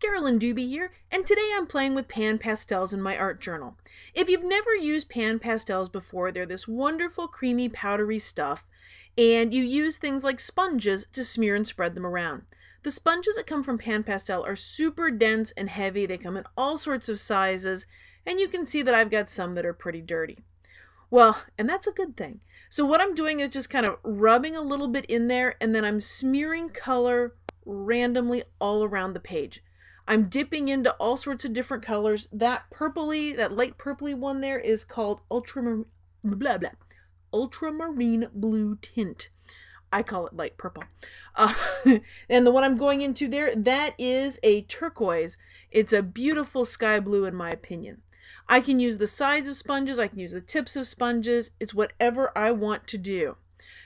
Carolyn Dube here, and today I'm playing with PanPastels in my art journal. If you've never used PanPastels before, they're this wonderful creamy powdery stuff, and you use things like sponges to smear and spread them around. The sponges that come from PanPastel are super dense and heavy. They come in all sorts of sizes, and you can see that I've got some that are pretty dirty. Well, and that's a good thing. So what I'm doing is just kind of rubbing a little bit in there, and then I'm smearing color randomly all around the page. I'm dipping into all sorts of different colors. That light purpley one there is called ultramarine blue tint. I call it light purple. And the one I'm going into there, that is a turquoise. It's a beautiful sky blue in my opinion. I can use the sides of sponges, I can use the tips of sponges. It's whatever I want to do.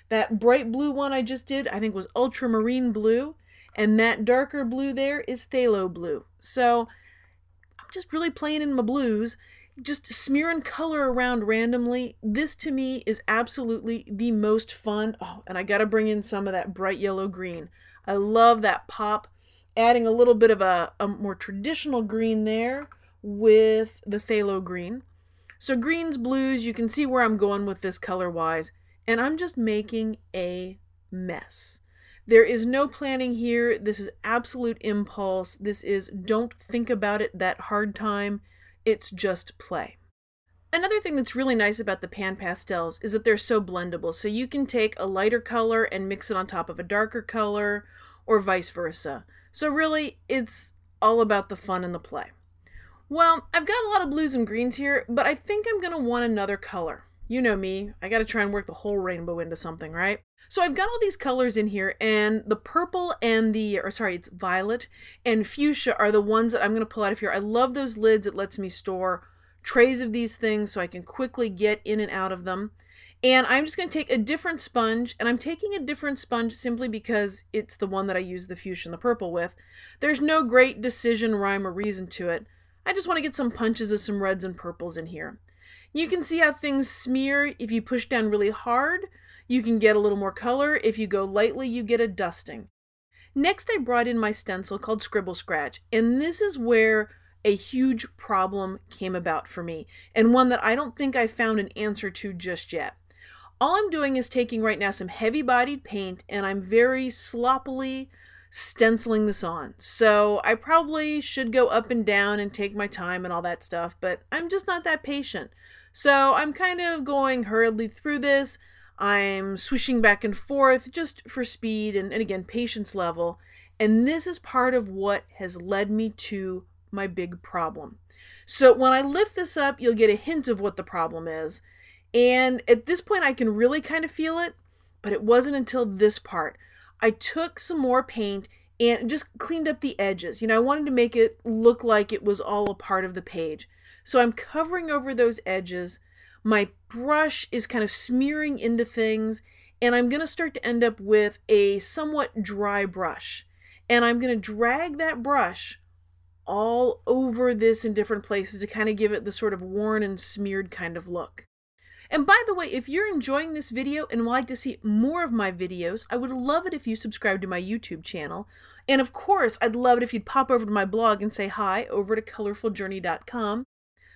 That bright blue one I just did, I think was ultramarine blue. And that darker blue there is phthalo blue. So I'm just really playing in my blues, just smearing color around randomly. This to me is absolutely the most fun. Oh, and I got to bring in some of that bright yellow green. I love that pop. Adding a little bit of a more traditional green there with the phthalo green. So greens, blues, you can see where I'm going with this color-wise. And I'm just making a mess. There is no planning here. This is absolute impulse. This is don't think about it that hard time. It's just play. Another thing that's really nice about the PanPastels is that they're so blendable. So you can take a lighter color and mix it on top of a darker color or vice versa. So really, it's all about the fun and the play. Well, I've got a lot of blues and greens here, but I think I'm going to want another color. You know me, I got to try and work the whole rainbow into something, right? So I've got all these colors in here, and the purple and it's violet and fuchsia are the ones that I'm going to pull out of here. I love those lids. It lets me store trays of these things so I can quickly get in and out of them. And I'm just going to take a different sponge, and I'm taking a different sponge simply because it's the one that I use the fuchsia and the purple with. There's no great decision, rhyme, or reason to it. I just want to get some punches of some reds and purples in here. You can see how things smear. If you push down really hard, you can get a little more color. If you go lightly, you get a dusting. Next, I brought in my stencil called Scribble Scratch, and this is where a huge problem came about for me, and one that I don't think I found an answer to just yet. All I'm doing is taking right now some heavy-bodied paint, and I'm very sloppily stenciling this on. So I probably should go up and down and take my time and all that stuff, but I'm just not that patient. So I'm kind of going hurriedly through this. I'm swishing back and forth just for speed and again, patience level. And this is part of what has led me to my big problem. So when I lift this up, you'll get a hint of what the problem is. And at this point, I can really kind of feel it, but it wasn't until this part. I took some more paint and just cleaned up the edges. You know, I wanted to make it look like it was all a part of the page. So I'm covering over those edges. My brush is kind of smearing into things, and I'm going to start to end up with a somewhat dry brush. And I'm going to drag that brush all over this in different places to kind of give it the sort of worn and smeared kind of look. And by the way, if you're enjoying this video and would like to see more of my videos, I would love it if you subscribe to my YouTube channel. And of course, I'd love it if you'd pop over to my blog and say hi over to colorfuljourney.com.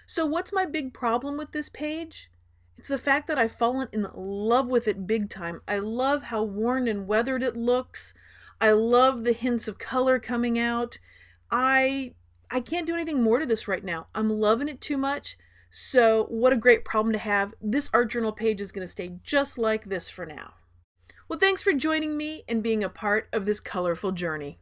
So what's my big problem with this page? It's the fact that I've fallen in love with it big time. I love how worn and weathered it looks. I love the hints of color coming out. I can't do anything more to this right now. I'm loving it too much. So what a great problem to have. This art journal page is going to stay just like this for now. Well, thanks for joining me and being a part of this colorful journey.